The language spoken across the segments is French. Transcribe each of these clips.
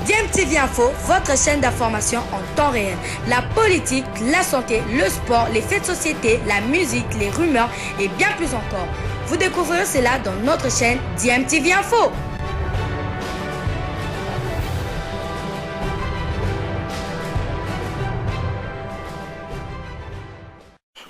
DMTV Info, votre chaîne d'information en temps réel. La politique, la santé, le sport, les faits de société, la musique, les rumeurs et bien plus encore. Vous découvrirez cela dans notre chaîne DMTV Info.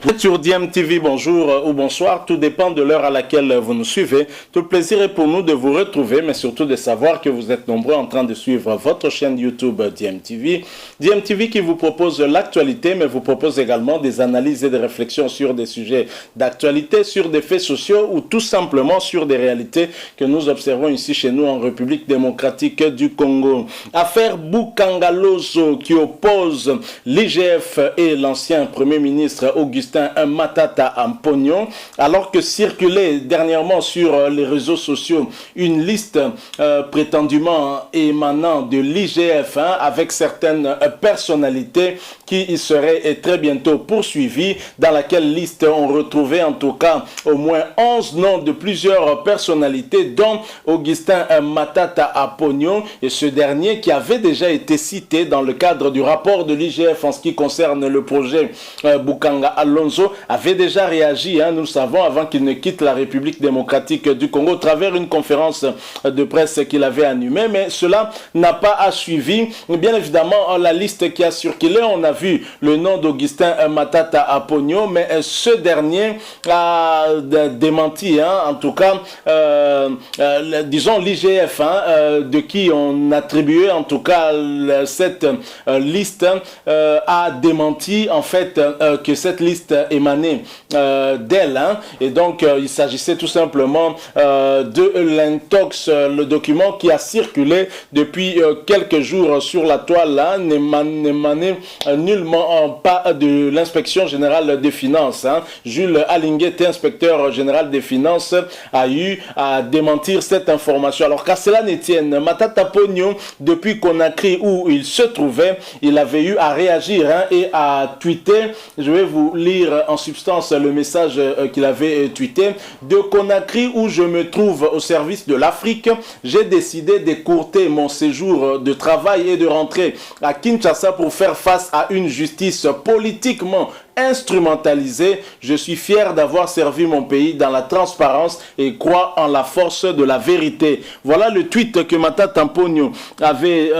Vous êtes sur DMTV, bonjour ou bonsoir, tout dépend de l'heure à laquelle vous nous suivez. Tout le plaisir est pour nous de vous retrouver, mais surtout de savoir que vous êtes nombreux en train de suivre votre chaîne YouTube DMTV. DMTV qui vous propose l'actualité, mais vous propose également des analyses et des réflexions sur des sujets d'actualité, sur des faits sociaux ou tout simplement sur des réalités que nous observons ici chez nous en République démocratique du Congo. Affaire Bukangalozo qui oppose l'IGF et l'ancien Premier ministre Augustin Matata Ampognon, alors que circulait dernièrement sur les réseaux sociaux une liste prétendument émanant de l'IGF avec certaines personnalités qui seraient très bientôt poursuivies, dans laquelle liste on retrouvait en tout cas au moins 11 noms de plusieurs personnalités, dont Augustin Matata Ampognon, et ce dernier qui avait déjà été cité dans le cadre du rapport de l'IGF en ce qui concerne le projet Bukanga Alonso, avait déjà réagi, nous le savons, avant qu'il ne quitte la République démocratique du Congo, à travers une conférence de presse qu'il avait animée, mais cela n'a pas suivi. Bien évidemment, la liste qui a circulé, on a vu le nom d'Augustin Matata Ampognon, mais ce dernier a démenti, en tout cas, disons l'IGF, de qui on attribuait en tout cas cette liste, a démenti en fait que cette liste émanait d'elle, et donc il s'agissait tout simplement de l'intox, le document qui a circulé depuis quelques jours sur la toile, n'émanait nullement pas de l'inspection générale des finances. Jules Alinguet, inspecteur général des finances, a eu à démentir cette information. Alors qu'à cela ne tienne, Matata Ampognon, depuis Conakry où il se trouvait, il avait eu à réagir et à tweeter. Je vais vous lire en substance le message qu'il avait tweeté. De Conakry où je me trouve au service de l'Afrique, j'ai décidé d'écourter mon séjour de travail et de rentrer à Kinshasa pour faire face à une justice politiquement instrumentalisé. Je suis fier d'avoir servi mon pays dans la transparence et crois en la force de la vérité. Voilà le tweet que Matata Ampognon avait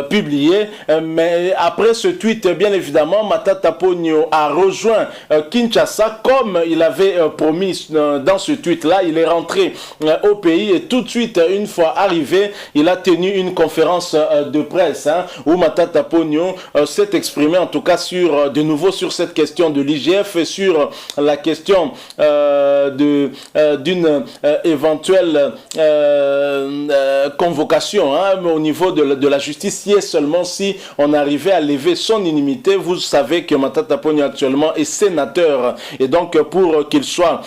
publié. Mais après ce tweet, bien évidemment, Matata Ampognon a rejoint Kinshasa comme il avait promis dans ce tweet-là. Il est rentré au pays et tout de suite, une fois arrivé, il a tenu une conférence de presse où Matata Ampognon s'est exprimé en tout cas sur de nouveau sur cette question de l'IGF et sur la question d'une éventuelle convocation au niveau de la justice, si et seulement si on arrivait à lever son inimité. Vous savez que Matata Ampognon actuellement est sénateur et donc pour qu'il soit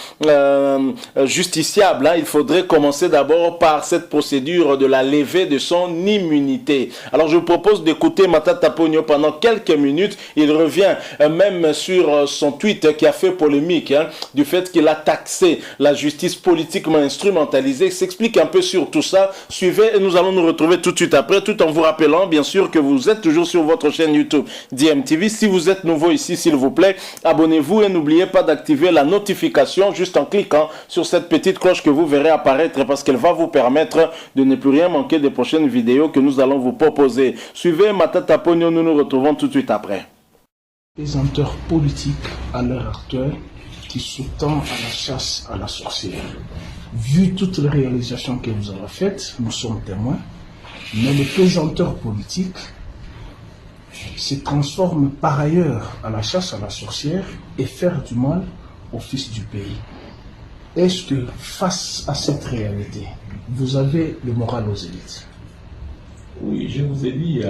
justiciable, il faudrait commencer d'abord par cette procédure de la levée de son immunité. Alors je vous propose d'écouter Matata Ampognon pendant quelques minutes. Il revient même sur son tweet qui a fait polémique du fait qu'il a taxé la justice politiquement instrumentalisée. Il s'explique un peu sur tout ça. Suivez et nous allons nous retrouver tout de suite après, tout en vous rappelant bien sûr que vous êtes toujours sur votre chaîne YouTube DMTV. Si vous êtes nouveau ici, s'il vous plaît, abonnez-vous et n'oubliez pas d'activer la notification juste en cliquant sur cette petite cloche que vous verrez apparaître parce qu'elle va vous permettre de ne plus rien manquer des prochaines vidéos que nous allons vous proposer. Suivez Matata Ampognon, nous nous retrouvons tout de suite après. Présenteurs politiques à l'heure actuelle qui sous-tend à la chasse à la sorcière. Vu toutes les réalisations que vous avez faites, nous sommes témoins, mais les présenteurs politiques se transforment par ailleurs à la chasse à la sorcière et faire du mal au fils du pays. Est-ce que face à cette réalité, vous avez le moral aux élites? Oui, je vous ai dit,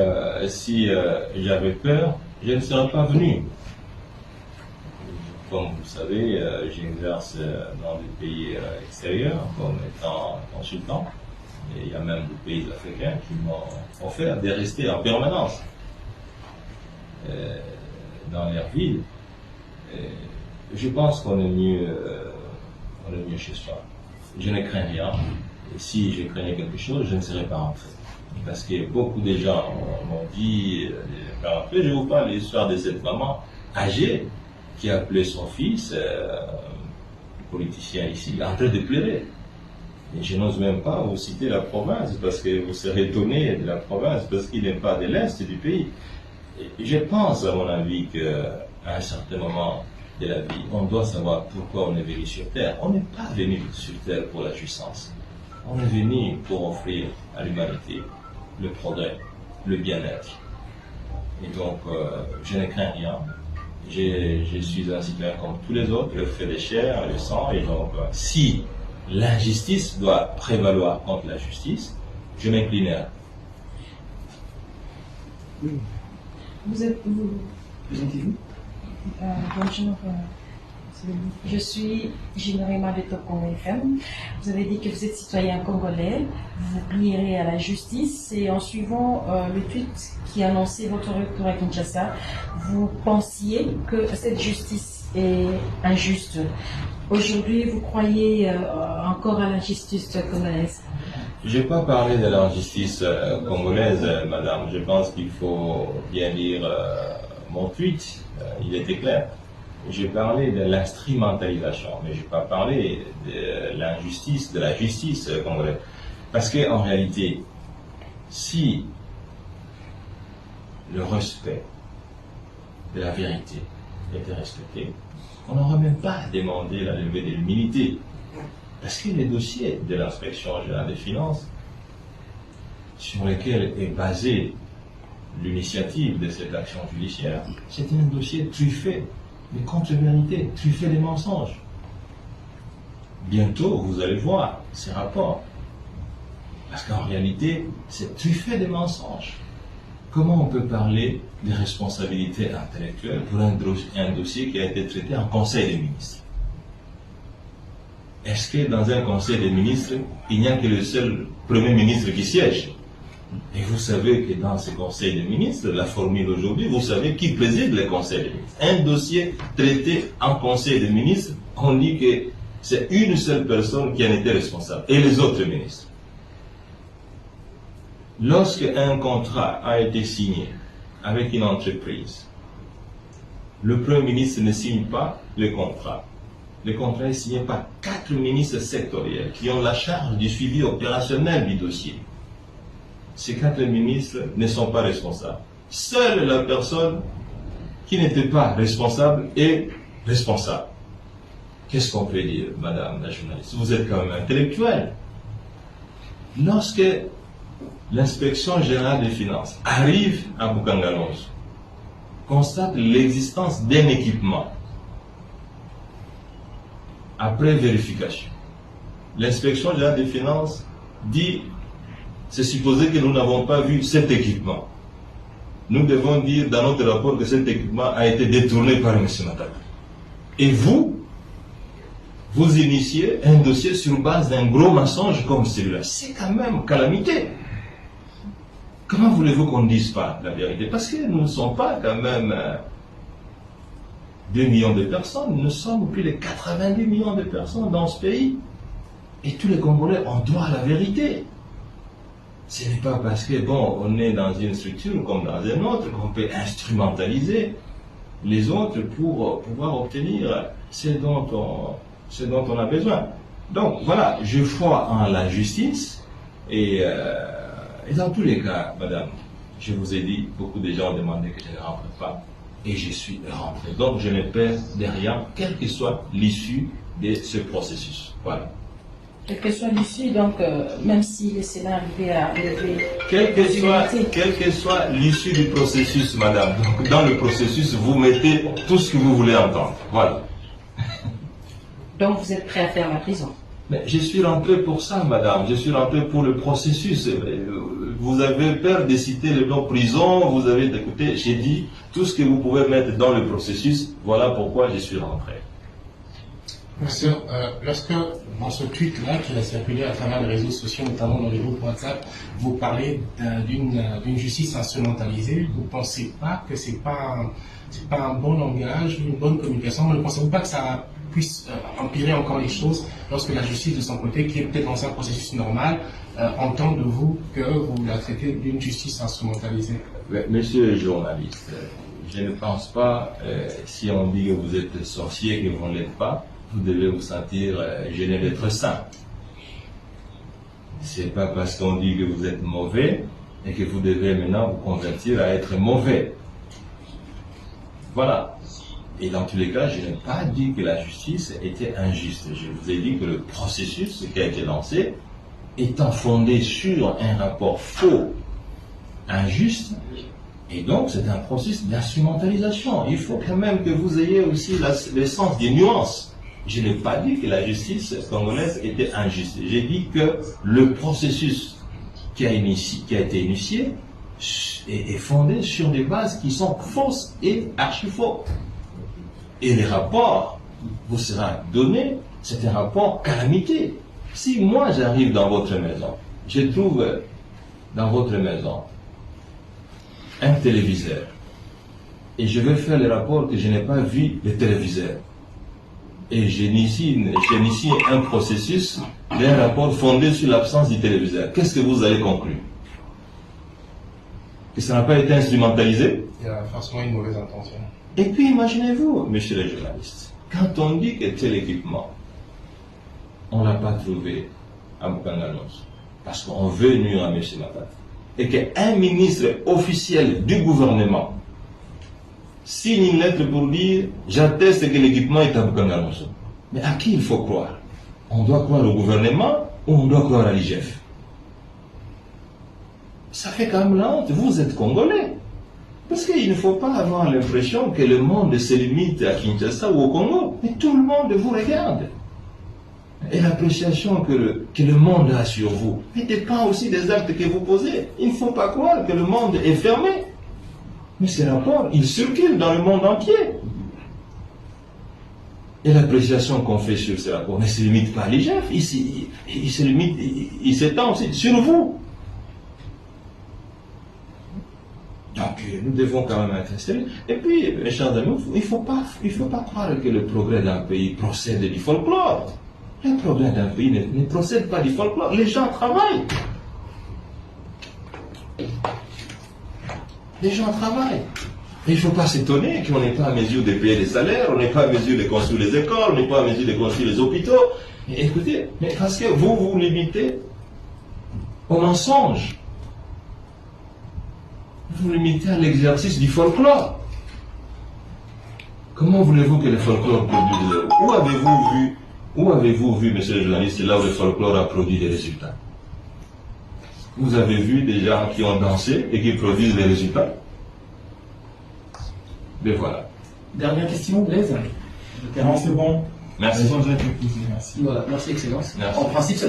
si j'avais peur, je ne serais pas venu. Comme vous le savez, j'exerce dans des pays extérieurs comme étant consultant. Et il y a même des pays africains qui m'ont offert de rester en permanence dans leur ville. Je pense qu'on est mieux chez soi. Je ne crains rien. Et si je craignais quelque chose, je ne serais pas rentré. Parce que beaucoup de gens m'ont dit, je vous parle de l'histoire de cette maman âgée qui a appelé son fils, politicien ici, en train de pleurer. Et je n'ose même pas vous citer la province, parce que vous serez étonné de la province, parce qu'il n'est pas de l'Est du pays. Et je pense, à mon avis, qu'à un certain moment de la vie, on doit savoir pourquoi on est venu sur Terre. On n'est pas venu sur Terre pour la jouissance. On est venu pour offrir à l'humanité le progrès, le bien-être. Et donc, je ne crains rien. Je suis un citoyen comme tous les autres, le fait de chair, le sang, et donc, si l'injustice doit prévaloir contre la justice, je m'inclinerai. Vous êtes vous présentez-vous? Bonjour, je suis Généralement de Top Congo FM. Vous avez dit que vous êtes citoyen congolais, vous plierez à la justice et en suivant le tweet qui annonçait votre retour à Kinshasa, vous pensiez que cette justice est injuste. Aujourd'hui, vous croyez encore à la justice congolaise? Je n'ai pas parlé de l'injustice congolaise, madame. Je pense qu'il faut bien lire mon tweet. Il était clair. J'ai parlé de l'instrumentalisation, mais je n'ai pas parlé de l'injustice, de la justice congolaise. Parce qu'en réalité, si le respect de la vérité était respecté, on n'aurait même pas demandé la levée de l'immunité. Parce que les dossiers de l'inspection générale des finances, sur lesquels est basée l'initiative de cette action judiciaire, c'est un dossier truffé de contre-vérités, truffé des mensonges. Bientôt, vous allez voir ces rapports. Parce qu'en réalité, c'est truffé des mensonges. Comment on peut parler des responsabilités intellectuelles pour un dossier qui a été traité en Conseil des ministres? Est-ce que dans un Conseil des ministres, il n'y a que le seul Premier ministre qui siège? Et vous savez que dans ce Conseil des ministres, la formule aujourd'hui, vous savez qui préside le Conseil des ministres. Un dossier traité en Conseil des ministres, on dit que c'est une seule personne qui en était responsable, et les autres ministres. Lorsque un contrat a été signé avec une entreprise, le Premier ministre ne signe pas le contrat. Le contrat est signé par 4 ministres sectoriels qui ont la charge du suivi opérationnel du dossier. Ces 4 ministres ne sont pas responsables. Seule la personne qui n'était pas responsable est responsable. Qu'est-ce qu'on peut dire, madame la journaliste? Vous êtes quand même intellectuelle. Lorsque l'inspection générale des finances arrive à Boukangalonzo, constate l'existence d'un équipement, après vérification, l'inspection générale des finances dit: c'est supposé que nous n'avons pas vu cet équipement. Nous devons dire dans notre rapport que cet équipement a été détourné par M. Matata. Et vous initiez un dossier sur base d'un gros mensonge comme celui-là. C'est quand même calamité. Comment voulez-vous qu'on ne dise pas la vérité? Parce que nous ne sommes pas quand même 2 millions de personnes, nous sommes plus de 90 millions de personnes dans ce pays. Et tous les Congolais ont droit à la vérité. Ce n'est pas parce que, bon, on est dans une structure comme dans une autre qu'on peut instrumentaliser les autres pour pouvoir obtenir ce dont on a besoin. Donc voilà, je crois en la justice et dans tous les cas, madame, je vous ai dit, beaucoup de gens ont demandé que je ne rentre pas et je suis rentré. Donc je ne perds de rien, quelle que soit l'issue de ce processus. Voilà. Quelle que soit l'issue, donc, même si le Sénat arrivait à lever... Quelle que soit l'issue du processus, madame, donc, dans le processus, vous mettez tout ce que vous voulez entendre. Voilà. Donc vous êtes prêt à faire la prison? Mais je suis rentré pour ça, madame. Je suis rentré pour le processus. Vous avez peur de citer le nom prison, vous avez écouté, j'ai dit tout ce que vous pouvez mettre dans le processus. Voilà pourquoi je suis rentré. Monsieur, lorsque dans ce tweet-là qui a circulé à travers les réseaux sociaux, notamment dans les groupes WhatsApp, vous parlez d'une justice instrumentalisée, vous ne pensez pas que c'est pas un bon langage, une bonne communication? Ne pensez-vous pas que ça puisse empirer encore les choses lorsque la justice de son côté, qui est peut-être dans un processus normal, entend de vous que vous la traitez d'une justice instrumentalisée? Monsieur le journaliste, je ne pense pas, si on dit que vous êtes sorcier, que vous ne l'êtes pas, vous devez vous sentir gêné d'être saint. C'est pas parce qu'on dit que vous êtes mauvais et que vous devez maintenant vous convertir à être mauvais. Voilà. Et dans tous les cas, je n'ai pas dit que la justice était injuste. Je vous ai dit que le processus qui a été lancé, étant fondé sur un rapport faux, injuste, et donc c'est un processus d'instrumentalisation. Il faut quand même que vous ayez aussi le sens des nuances. Je n'ai pas dit que la justice congolaise était injuste. J'ai dit que le processus qui a été initié est fondé sur des bases qui sont fausses et archi-faux. Et les rapports vous sera donné, c'est un rapport calamité. Si moi j'arrive dans votre maison, je trouve dans votre maison un téléviseur, et je vais faire le rapport que je n'ai pas vu le téléviseur, et j'initie un processus d'un rapport fondé sur l'absence du téléviseur, qu'est-ce que vous allez conclure? Que ça n'a pas été instrumentalisé? Il y a forcément une mauvaise intention. Et puis imaginez-vous, monsieur le journaliste, quand on dit que tel équipement, on ne l'a pas trouvé à Mukangalonso, parce qu'on veut nuire à M. Matata, et qu'un ministre officiel du gouvernement signe une lettre pour dire « j'atteste que l'équipement est à Mukangalonso ». Mais à qui il faut croire? On doit croire au gouvernement ou on doit croire à l'IGF? Ça fait quand même la honte, vous êtes Congolais. Parce qu'il ne faut pas avoir l'impression que le monde se limite à Kinshasa ou au Congo. Mais tout le monde vous regarde. Et l'appréciation que le monde a sur vous dépend aussi des actes que vous posez. Il ne faut pas croire que le monde est fermé. Mais ces rapports, ils circulent dans le monde entier. Et l'appréciation qu'on fait sur ces rapports ne se limite pas à l'IGF. Il s'étend aussi sur vous. Donc, nous devons quand même être sérieux. Et puis, mes chers amis, il ne faut pas croire que le progrès d'un pays procède du folklore. Le progrès d'un pays ne procède pas du folklore. Les gens travaillent. Les gens travaillent. Et il ne faut pas s'étonner qu'on n'est pas à mesure de payer les salaires, on n'est pas à mesure de construire les écoles, on n'est pas à mesure de construire les hôpitaux. Et écoutez, mais parce que vous vous limitez au mensonge. Vous vous limitez à l'exercice du folklore. Comment voulez-vous que le folklore produise? Où avez-vous vu, monsieur le journaliste, là où le folklore a produit des résultats? Vous avez vu des gens qui ont dansé et qui produisent des résultats? Mais voilà. Dernière question, Blaise. Le terrain, c'est bon. Merci. Merci. Voilà, merci, Excellence. Merci. En principe, ça...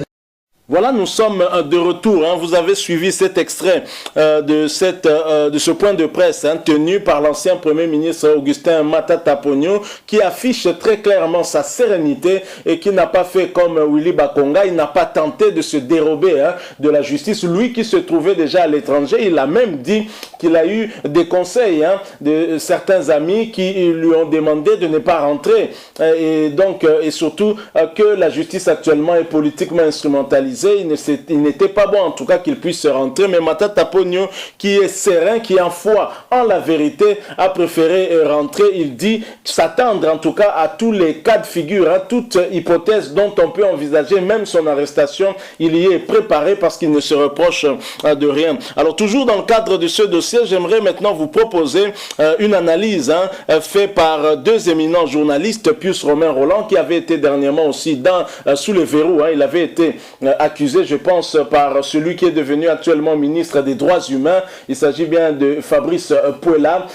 Voilà, nous sommes de retour. Vous avez suivi cet extrait de ce point de presse tenu par l'ancien Premier ministre Augustin Matata Ponyo, qui affiche très clairement sa sérénité et qui n'a pas fait comme Willy Bakonga. Il n'a pas tenté de se dérober de la justice. Lui qui se trouvait déjà à l'étranger, il a même dit qu'il a eu des conseils de certains amis qui lui ont demandé de ne pas rentrer. Et surtout que la justice actuellement est politiquement instrumentalisée. Il n'était pas bon en tout cas qu'il puisse rentrer, mais Matata Ponyo, qui est serein, qui en foi en la vérité, a préféré rentrer. Il dit s'attendre en tout cas à tous les cas de figure, toute hypothèse dont on peut envisager, même son arrestation, il y est préparé parce qu'il ne se reproche de rien. Alors toujours dans le cadre de ce dossier, j'aimerais maintenant vous proposer une analyse faite par deux éminents journalistes, Pius Romain Roland, qui avait été dernièrement aussi sous le verrou. Il avait été accusé, je pense, par celui qui est devenu actuellement ministre des Droits Humains. Il s'agit bien de Fabrice Puela,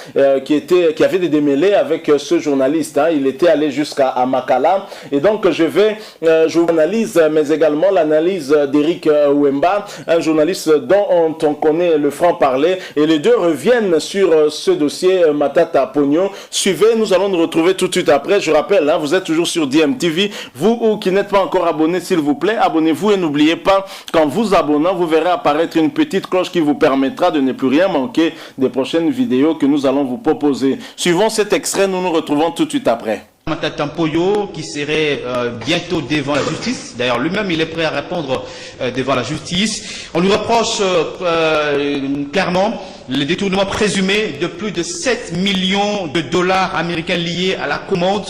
qui avait des démêlés avec ce journaliste. Il était allé jusqu'à Makala. Et donc, je vous analyse, mais également l'analyse d'Éric Wemba, un journaliste dont on connaît le franc-parler. Et les deux reviennent sur ce dossier Matata Ponyo. Suivez, nous allons nous retrouver tout de suite après. Je rappelle, vous êtes toujours sur DMTV. Vous qui n'êtes pas encore abonné, s'il vous plaît, abonnez-vous et n'oubliez pas, qu'en vous abonnant, vous verrez apparaître une petite cloche qui vous permettra de ne plus rien manquer des prochaines vidéos que nous allons vous proposer. Suivons cet extrait, nous nous retrouvons tout de suite après. Matata Mpoyo qui serait bientôt devant la justice. D'ailleurs, lui-même, il est prêt à répondre devant la justice. On lui reproche clairement le détournement présumé de plus de 7 millions de dollars américains liés à la commande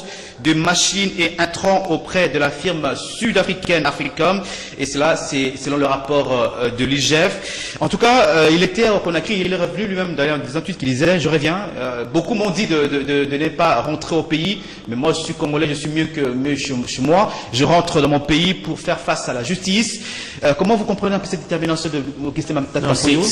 de machines et intrants auprès de la firme sud-africaine Africom. Et cela, c'est selon le rapport de l'IGF. En tout cas, il était au Conakry, il est revenu lui-même d'ailleurs en 18 qu'il disait, je reviens. Beaucoup m'ont dit de ne pas rentrer au pays, mais moi je suis congolais, je suis mieux chez moi. Je rentre dans mon pays pour faire face à la justice. Comment vous comprenez un peu cette détermination de Augustin Matata Mpoyo?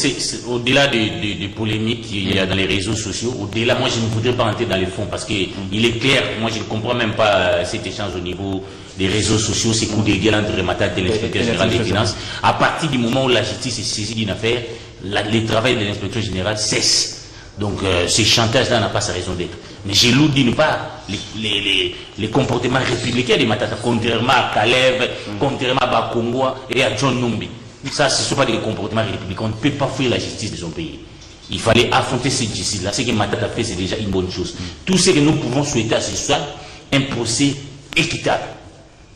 Au-delà des polémiques qu'il y a dans les réseaux sociaux, au-delà, moi je ne voudrais pas entrer dans les fonds parce qu'il est clair, moi je ne comprends même pas cet échange au niveau des réseaux sociaux, ces coups de gueule entre Matata et l'inspecteur général des finances. À partir du moment où la justice est saisie d'une affaire, le travail de l'inspecteur général cesse. Donc ce chantage-là n'a pas sa raison d'être. Mais j'ai l'ouïe d'une part les comportements républicains de Matata, contrairement à Caleb, contrairement à Bakongwa et à John Numbi. Ça, ce ne sont pas des comportements républicains. On ne peut pas fuir la justice de son pays. Il fallait affronter cette justice-là. Ce que Matata fait, c'est déjà une bonne chose. Tout ce que nous pouvons souhaiter à ce soir, un procès équitable.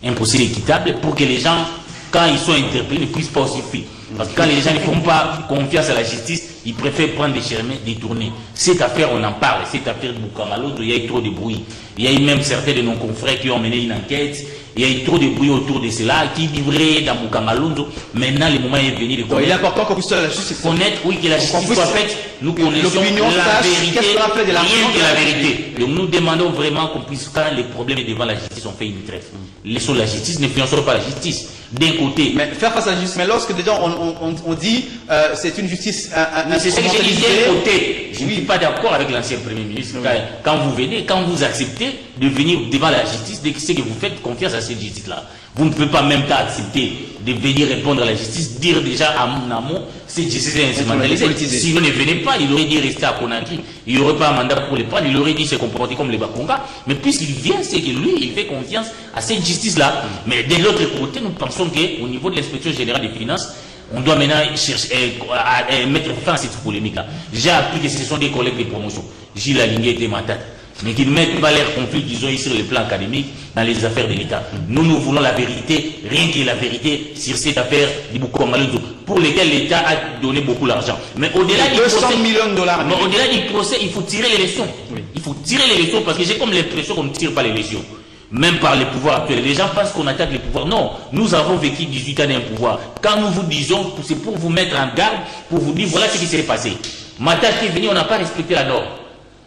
Un procès équitable pour que les gens, quand ils sont interpellés, ne puissent pas aussi fuir. Parce que quand les gens ne font pas confiance à la justice, ils préfèrent prendre des chemins détournés. Cette affaire, on en parle. Cette affaire de Bukamalo, il y a eu trop de bruit. Il y a eu même certains de nos confrères qui ont mené une enquête. Il y a eu trop de bruit autour de cela, qui livrait dans Bukamalondo. Maintenant, le moment est venu de connaître. Il est important qu'on puisse la justice connaître, oui, que la justice soit faite. Nous connaissons la vérité, rien que la vérité. Donc nous demandons vraiment qu'on puisse, quand les problèmes devant la justice, on fait une trêve. Laissons la justice, ne finançons pas la justice. D'un côté. Mais faire face à la justice, mais lorsque déjà on dit c'est une justice c'est ce que je disais d'un côté. Je ne suis pas d'accord avec l'ancien Premier ministre. Quand vous venez, quand vous acceptez de venir devant la justice, dès que c'est que vous faites confiance à cette justice-là, vous ne pouvez pas même pas accepter de venir répondre à la justice, dire déjà à mon amont, cette justice est instrumentalisée. Si vous ne venez pas, il aurait dit rester à Conakry, il n'y aurait pas un mandat pour les prendre, il aurait dit se comporter comme les Bakonga. Mais puisqu'il vient, c'est que lui, il fait confiance à cette justice-là. Mais de l'autre côté, nous pensons qu'au niveau de l'inspection générale des finances, on doit maintenant chercher à mettre fin à cette polémique-là. J'ai appris que ce sont des collègues de promotion, Gilles Aligné et Matata, mais qu'ils ne mettent pas leur conflit qu'ils ont eu sur le plan académique dans les affaires de l'État. Nous voulons la vérité, rien que la vérité sur cette affaire du Bukamalondo, pour lesquelles l'État a donné beaucoup d'argent. Mais au-delà du procès, millions de dollars. Mais au-delà du procès, il faut tirer les leçons. Oui. Il faut tirer les leçons parce que j'ai comme l'impression qu'on ne tire pas les leçons. Même par les pouvoirs actuels. Les gens pensent qu'on attaque les pouvoirs. Non, nous avons vécu 18 ans d'un pouvoir. Quand nous vous disons, c'est pour vous mettre en garde, pour vous dire voilà ce qui s'est passé. Matin qui est venu, on n'a pas respecté la norme.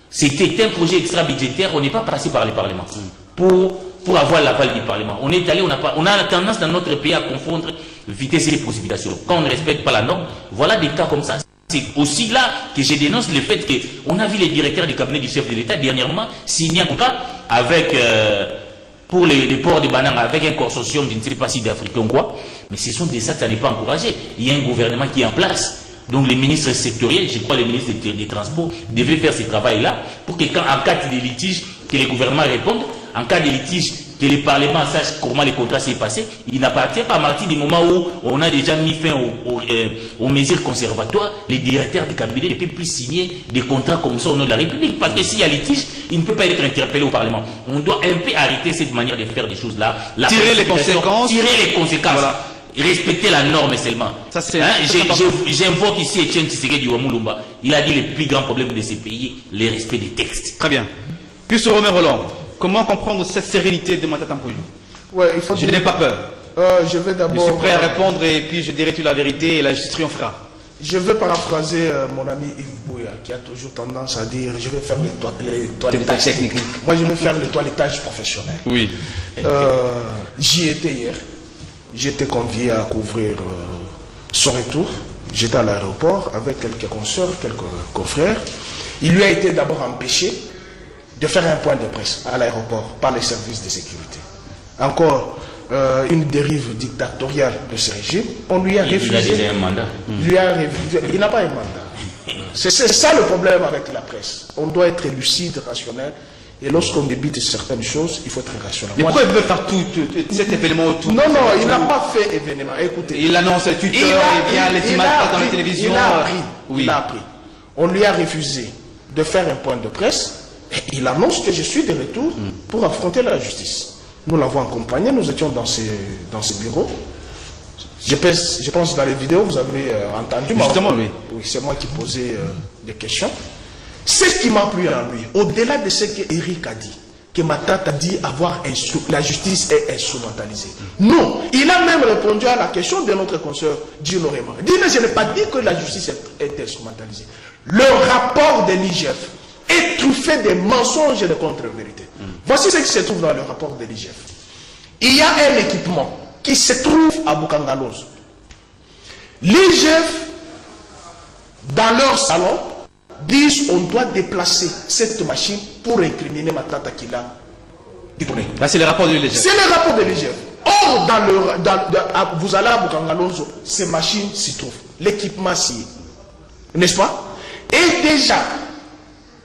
C'était un projet extra-budgétaire, on n'est pas passé par le Parlement pour avoir l'aval du Parlement. On est allé, on a tendance dans notre pays à confondre vitesse et précipitation. Quand on ne respecte pas la norme, voilà des cas comme ça. C'est aussi là que je dénonce le fait qu'on a vu les directeurs du cabinet du chef de l'État dernièrement signer un contrat avec, pour les ports de bananes avec un consortium, je ne sais pas si d'Africains ou quoi, mais ce sont des actes, ça n'est pas encouragé. Il y a un gouvernement qui est en place. Donc les ministres sectoriels, je crois les ministres des Transports, devaient faire ce travail-là pour que quand, en cas de litige, que les gouvernements répondent, en cas de litige, que le Parlement sache comment les contrats s'est passé. Il n'appartient pas à partir du moment où on a déjà mis fin aux mesures conservatoires, les directeurs du cabinet ne peuvent plus signer des contrats comme ça au nom de la République. Parce que s'il y a litige, il ne peut pas être interpellé au Parlement. On doit un peu arrêter cette manière de faire des choses-là. Tirer les conséquences. Tirer les conséquences. Voilà. Respecter la norme seulement. J'invoque ici Etienne Tshisekedi Wamulumba. Il a dit le plus grand problème de ces pays, le respect des textes. Très bien. Puis sur Romain Roland, comment comprendre cette sérénité de Matata Mpoyo? Ouais, il faut je n'ai pas peur. Je vais d'abord. Je suis prêt à répondre et puis je dirai toute la vérité et la justice triomphera. Je veux paraphraser mon ami Yves Bouya qui a toujours tendance à dire je vais faire le toilettage technique. Moi je vais faire le toilettage professionnel. Oui. J'y étais hier. J'étais convié à couvrir son retour. J'étais à l'aéroport avec quelques consoeurs, quelques confrères. Il lui a été d'abord empêché de faire un point de presse à l'aéroport par les services de sécurité. Encore une dérive dictatoriale de ce régime. On lui a refusé. Il a déjà un mandat. Il n'a pas un mandat. C'est ça le problème avec la presse. On doit être lucide, rationnel. Et lorsqu'on débute certaines choses, il faut être rationnel. Mais pourquoi il veut faire tout cet événement autour? Non, il n'a pas fait événement. Écoutez. Il annonce Twitter, il vient les images dans la télévision. Il a appris. On lui a refusé de faire un point de presse Et il annonce que je suis de retour pour affronter la justice. Nous l'avons accompagné, nous étions dans ses bureaux. Je pense dans les vidéos, vous avez entendu. Justement, oui. Oui, c'est moi qui posais des questions. Ce qui m'a plu en lui, au-delà de ce que Eric a dit, que Matata a dit la justice est instrumentalisée. Non, il a même répondu à la question de notre consoeur Gino Raymond. Il dit, mais je n'ai pas dit que la justice est instrumentalisée. Le rapport de l'IGF est truffé de mensonges et de contre-vérités. Voici ce qui se trouve dans le rapport de l'IGF. Il y a un équipement qui se trouve à Bukangaloz. L'IGF, dans leur salon, disent on doit déplacer cette machine pour incriminer Matata qu'il a détourné. Là, c'est le rapport de l'IGF. C'est le rapport de l'IGF. Or, vous allez à Bukangalozo, ces machines s'y trouvent. L'équipement s'y est. N'est-ce pas? Et déjà,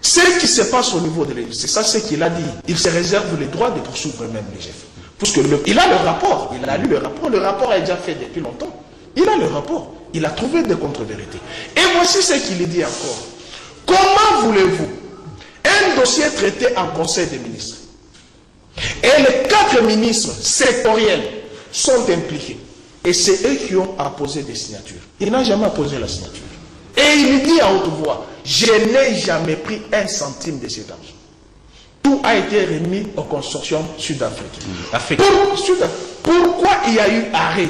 ce qui se passe au niveau de l'IGF, c'est ça ce qu'il a dit. Il se réserve le droit de poursuivre même l'IGF. Parce qu'il a le rapport, il a lu le rapport est déjà fait depuis longtemps. Il a le rapport, il a trouvé des contre-vérités. Et voici ce qu'il dit encore. Comment voulez-vous un dossier traité en Conseil des ministres et les 4 ministres sectoriels sont impliqués et c'est eux qui ont apposé des signatures. Il n'a jamais apposé la signature. Et il dit à haute voix, je n'ai jamais pris 1 centime de cet argent. Tout a été remis au consortium sud-africain. Pourquoi il y a eu arrêt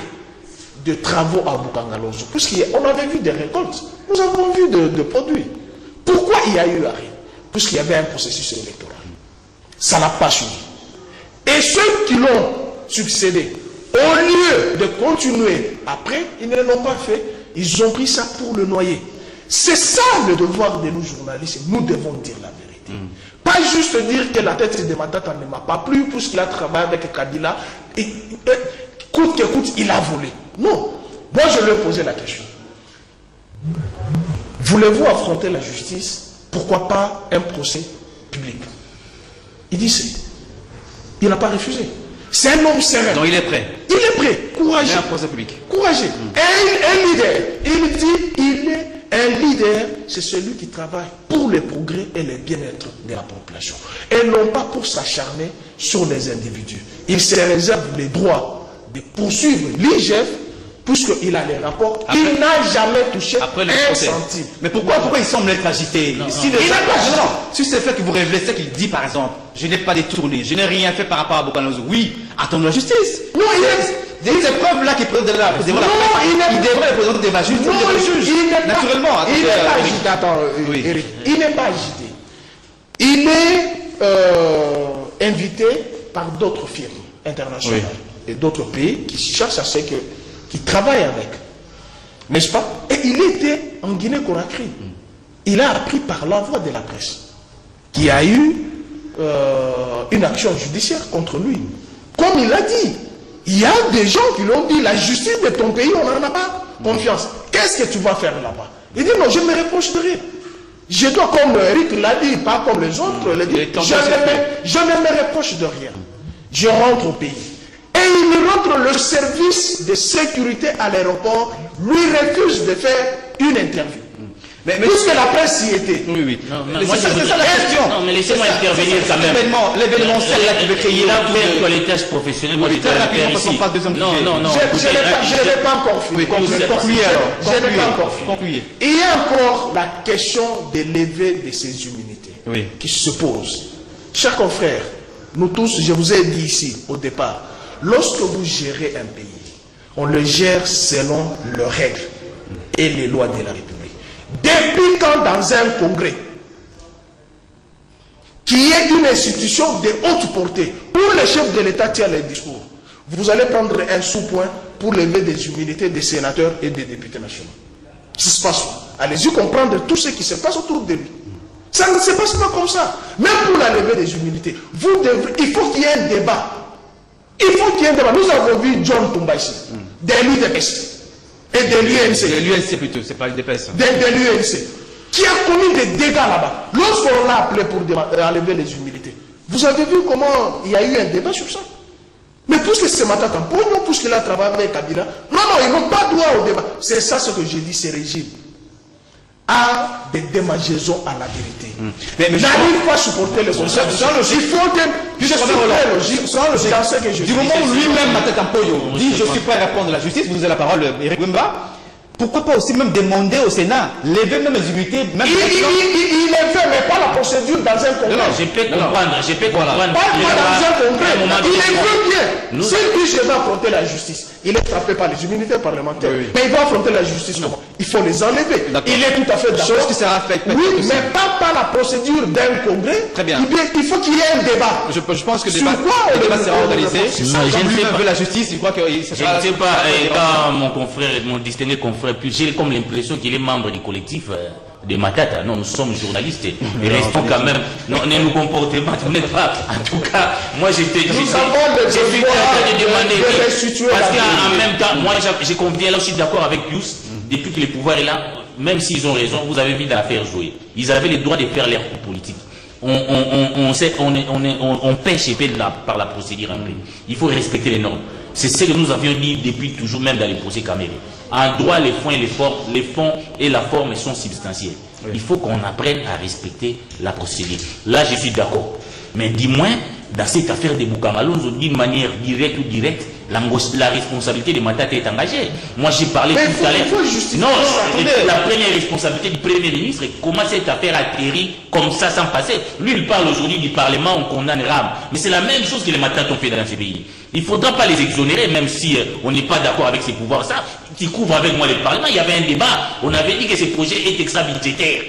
de travaux à Bukangalozo? Puisqu'on avait vu des récoltes, nous avons vu de produits. Pourquoi il y a eu arrêt? Puisqu'il y avait un processus électoral. Ça n'a pas suivi. Et ceux qui l'ont succédé, au lieu de continuer après, ils ne l'ont pas fait. Ils ont pris ça pour le noyer. C'est ça le devoir de nous journalistes. Nous devons dire la vérité. Pas juste dire que la tête de Matata ne m'a pas plu puisqu'il a travaillé avec Kabila. Coûte que coûte, il a volé. Non. Moi, je lui ai posé la question. Voulez-vous affronter la justice? Pourquoi pas un procès public? Il dit c'est. Il n'a pas refusé. C'est un homme serein. Donc il est prêt. Il est prêt. Courageux. Un procès public. Courageux. Un leader. Il dit il est un leader, c'est celui qui travaille pour le progrès et le bien-être de la population. Et non pas pour s'acharner sur les individus. Il se réserve le droit de poursuivre l'IGF puisqu'il a les rapports. Il n'a jamais touché un centime. Mais pourquoi il semble être agité? Si c'est le fait que vous révélez ce qu'il dit par exemple, je n'ai pas détourné, je n'ai rien fait par rapport à Bukangalozo. Oui, attendons la justice. Non, il des preuves là qui présentent devant la presse. Il devrait présenter devant la justice. Naturellement. Il n'est pas agité. Attends, Eric. Il n'est pas agité. Il est invité par d'autres firmes internationales et d'autres pays qui cherchent à ce que qui travaille avec, n'est-ce pas? Et il était en Guinée-Conakry. Il a appris par l'envoi de la presse qu'il y a eu une action judiciaire contre lui. Comme il l'a dit, il y a des gens qui l'ont dit, la justice de ton pays, on n'en a pas confiance. Qu'est-ce que tu vas faire là-bas? Il dit non, je me reproche de rien. Je dois, comme Eric l'a dit, pas comme les autres, je ne me reproche de rien. Je rentre au pays. Et il rentre le service de sécurité à l'aéroport, lui refuse de faire une interview. Puisque la presse y était. Oui. C'est ça la question. Non, mais laissez-moi intervenir quand même. L'événement, celle-là qui veut créer. Il a fait quoi les tâches professionnelles. Moi, je Non. Je n'ai pas encore fini. Concluez alors. Je n'ai pas encore fini. Il y a encore la question de lever de ces immunités qui se pose. Chers confrères, nous tous, je vous ai dit ici au départ, lorsque vous gérez un pays, on le gère selon leurs règles et les lois de la République. Depuis quand dans un congrès, qui est une institution de haute portée, où le chef de l'État tient les discours, vous allez prendre un sous-point pour lever des immunités des sénateurs et des députés nationaux. Ça se passe. Allez-y comprendre tout ce qui se passe autour de lui. Ça ne se passe pas comme ça. Même pour la levée des immunités, il faut qu'il y ait un débat. Il faut qu'il y ait un débat. Nous avons vu John Tumba ici, de l'UDPS et de l'UNC. De l'UNC plutôt, c'est pas l'UDPS. De l'UNC, qui a commis des dégâts là-bas. Lorsqu'on l'a appelé pour enlever les humilités, vous avez vu comment il y a eu un débat sur ça. Mais puisque c'est Matata Pogno, puisqu'il a travaillé avec Kabila, non, ils n'ont pas droit au débat. C'est ça ce que je dis, c'est régime. a des démangeaisons à la vérité. N'arrive pas à supporter les concepts. Il faut dans ce que je dis. Du moment où lui-même, Matata Mpoyo, dit je suis prêt à répondre à la justice, vous avez la parole, Eric Wimba. Pourquoi pas aussi même demander au Sénat, lever même les unités, même... Il est fait, mais pas la procédure dans un congrès. Non, je peux comprendre, Pas dans un congrès. Il est veut bien. S'il dit je vais affronter la justice, il est frappé par les immunités parlementaires. Oui. Mais il va affronter la justice comment? Il faut les enlever. Il est tout à fait d'accord. Chose qui sera faite. Oui, mais pas par la procédure d'un congrès. Très bien. Il faut qu'il y ait un débat. Je pense que le débat sera organisé. Je ne sais pas la justice, il croit que... Je ne sais pas, quand mon confrère, mon distingué confrère, j'ai comme l'impression qu'il est membre du collectif de Matata. Non, nous sommes journalistes et restons quand même. Non, ne nous comportons pas. En tout cas, moi je suis en train de demander. Parce qu'en même temps, moi j'ai convenu, là je suis d'accord avec Pius, depuis que le pouvoir est là, même s'ils ont raison, vous avez vu d'affaire jouer. Ils avaient le droit de faire leur coup politique. On pêche épais par la procédure en vrai. Il faut respecter les normes. C'est ce que nous avions dit depuis toujours, même dans les procès camérés. En droit, les fonds et la forme sont substantiels. Oui. Il faut qu'on apprenne à respecter la procédure. Là, je suis d'accord. Mais dis-moi, dans cette affaire de Boukamalonzo, d'une manière directe ou directe, la responsabilité de Matata est engagée. Moi, j'ai parlé tout à l'heure. Non, la première responsabilité du Premier ministre, comment cette affaire atterrit comme ça sans passer. Lui, il parle aujourd'hui du Parlement, on condamne Ram. Mais c'est la même chose que les Matata ont fait dans ce pays. Il ne faudra pas les exonérer, même si on n'est pas d'accord avec ces pouvoirs. Ça, qui couvre avec moi le Parlement, il y avait un débat. On avait dit que ce projet est extra-budgétaire.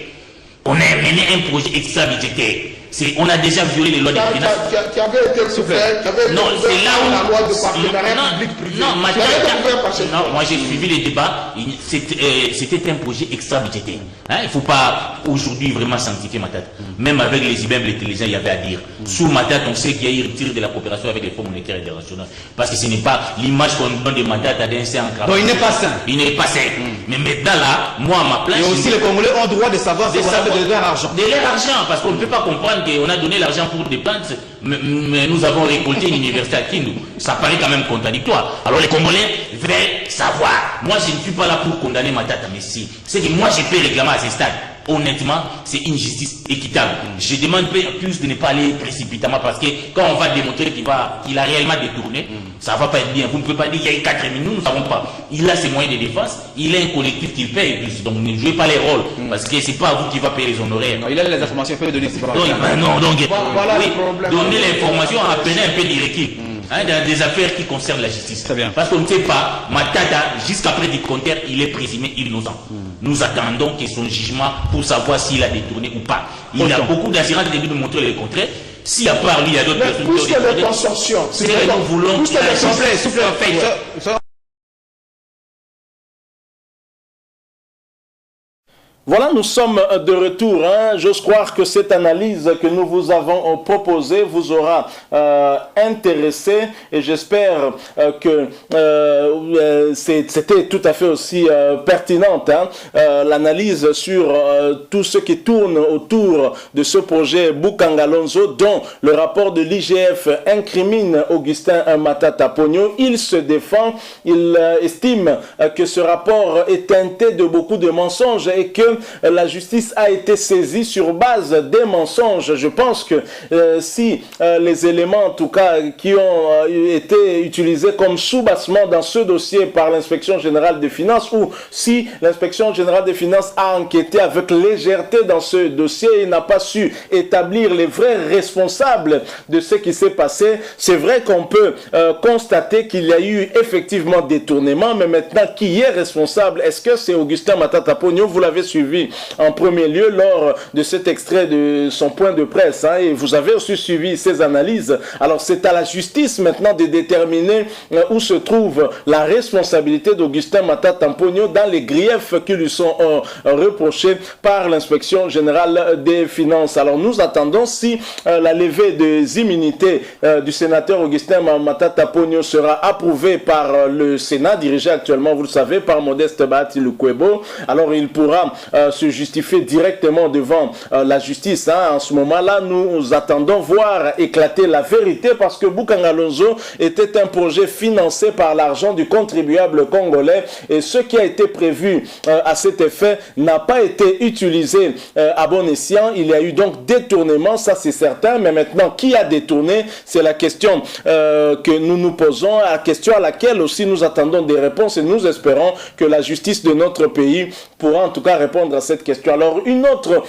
On a mené un projet extra-budgétaire. On a déjà violé les lois des finances. Qui avait été couvert, non, c'est là où la loi de partenariat public-privé. Non, moi j'ai suivi les débats. C'était un projet extra-budgétaire. Hein, il ne faut pas aujourd'hui vraiment sanctifier Matata. Même avec les immeubles intelligents, il y avait à dire. Sous Matata, on sait qu'il y a eu retire de la coopération avec les fonds monétaires internationaux. Parce que ce n'est pas l'image qu'on donne de Matata d'un saint en cravate. Donc il n'est pas sain. Il n'est pas sain. Mais maintenant là, moi à ma place. Et aussi les Congolais ont droit de savoir de leur argent. De leur argent, parce qu'on ne peut pas comprendre qu'on a donné l'argent pour des plantes, mais nous avons récolté une université à Kindu. Ça paraît quand même contradictoire. Alors les Congolais veulent savoir. Moi je ne suis pas là pour condamner Matata, mais si. C'est que moi je peux réclamer à ce stade. Honnêtement, c'est une justice équitable. Je demande plus de ne pas aller précipitamment parce que quand on va démontrer qu'il a réellement détourné, ça ne va pas être bien. Vous ne pouvez pas dire qu'il y a eu 4 minutes, nous ne savons pas. Il a ses moyens de défense, il a un collectif qu'il paye. Donc ne jouez pas les rôles parce que ce n'est pas vous qui va payer les honoraires. Non, il a les informations, il peut donner ces informations. Voilà oui, donner l'information, appeler un peu d'équipe. Hein, dans des affaires qui concernent la justice. Parce qu'on ne sait pas, Matata, jusqu'après du compteur, il est présumé innocent. Nous attendons que son jugement pour savoir s'il a détourné ou pas. Il a beaucoup d'assurance de nous montrer le contraire. Si à part lui, il y a d'autres personnes qui ont détourné. C'est que nous voulons que la justice soit faite. Voilà, nous sommes de retour. J'ose croire que cette analyse que nous vous avons proposée vous aura intéressé et j'espère que c'était tout à fait aussi pertinente. L'analyse sur tout ce qui tourne autour de ce projet Boukangalonzo dont le rapport de l'IGF incrimine Augustin Matata Ponyo. Il se défend, il estime que ce rapport est teinté de beaucoup de mensonges et que la justice a été saisie sur base des mensonges. Je pense que si les éléments, en tout cas, qui ont été utilisés comme sous-bassement dans ce dossier par l'inspection générale des finances, ou si l'inspection générale des finances a enquêté avec légèreté dans ce dossier et n'a pas su établir les vrais responsables de ce qui s'est passé, c'est vrai qu'on peut constater qu'il y a eu effectivement détournement, mais maintenant, qui est responsable? Est-ce que c'est Augustin Matata Ponyo? Vous l'avez suivi en premier lieu lors de cet extrait de son point de presse, et vous avez aussi suivi ses analyses. Alors c'est à la justice maintenant de déterminer où se trouve la responsabilité d'Augustin Matata Ponyo dans les griefs qui lui sont reprochés par l'inspection générale des finances. Alors nous attendons si la levée des immunités du sénateur Augustin Matata Ponyo sera approuvée par le Sénat, dirigé actuellement, vous le savez, par Modeste Bahati Lukwebo. Alors il pourra se justifier directement devant la justice. Hein. En ce moment-là, nous attendons voir éclater la vérité parce que Boukangalonzo était un projet financé par l'argent du contribuable congolais et ce qui a été prévu à cet effet n'a pas été utilisé à bon escient. Il y a eu donc détournement, ça c'est certain, mais maintenant qui a détourné, c'est la question que nous nous posons, la question à laquelle aussi nous attendons des réponses et nous espérons que la justice de notre pays pourra en tout cas répondre à cette question. Alors une autre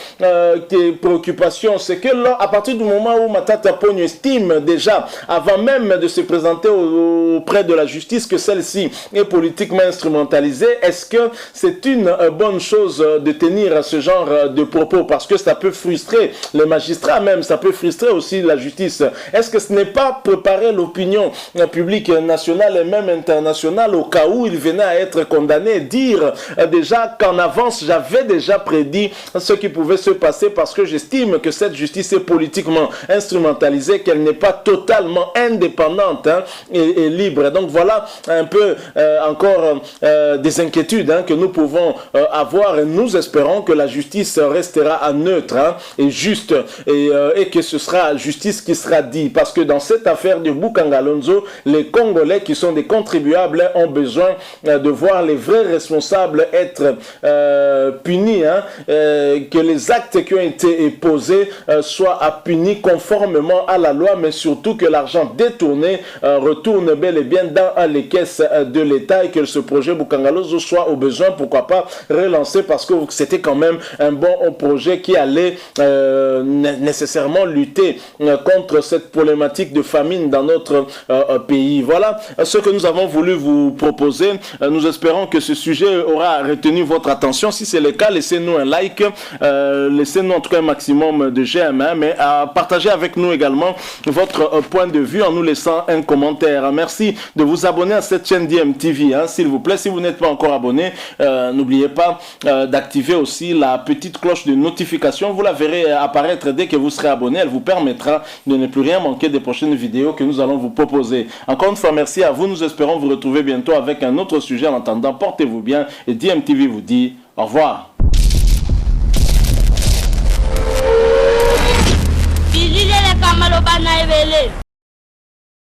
préoccupation, c'est que là, à partir du moment où Matata Ponyo estime déjà, avant même de se présenter auprès de la justice, que celle-ci est politiquement instrumentalisée, est-ce que c'est une bonne chose de tenir ce genre de propos parce que ça peut frustrer les magistrats même, ça peut frustrer aussi la justice. Est-ce que ce n'est pas préparer l'opinion publique nationale et même internationale au cas où il venait à être condamné, dire déjà qu'en avance j'avais déjà prédit ce qui pouvait se passer parce que j'estime que cette justice est politiquement instrumentalisée, qu'elle n'est pas totalement indépendante hein, et libre. Et donc voilà un peu encore des inquiétudes hein, que nous pouvons avoir et nous espérons que la justice restera neutre hein, et juste et que ce sera justice qui sera dit parce que dans cette affaire de Boukangalonzo, les Congolais qui sont des contribuables ont besoin de voir les vrais responsables être punis, hein, que les actes qui ont été posés soient punis conformément à la loi, mais surtout que l'argent détourné retourne bel et bien dans les caisses de l'État et que ce projet Boukangalonzo soit au besoin, pourquoi pas, relancé parce que c'était quand même un bon projet qui allait nécessairement lutter contre cette problématique de famine dans notre pays. Voilà ce que nous avons voulu vous proposer. Nous espérons que ce sujet aura retenu votre attention. Si c'est le cas, laissez-nous un like, laissez-nous en tout cas un maximum de j'aime, hein, mais partagez avec nous également votre point de vue en nous laissant un commentaire. Merci de vous abonner à cette chaîne DMTV, hein, s'il vous plaît. Si vous n'êtes pas encore abonné, n'oubliez pas d'activer aussi la petite cloche de notification. Vous la verrez apparaître dès que vous serez abonné. Elle vous permettra de ne plus rien manquer des prochaines vidéos que nous allons vous proposer. Encore une fois, merci à vous. Nous espérons vous retrouver bientôt avec un autre sujet. En attendant, portez-vous bien et DMTV vous dit au revoir.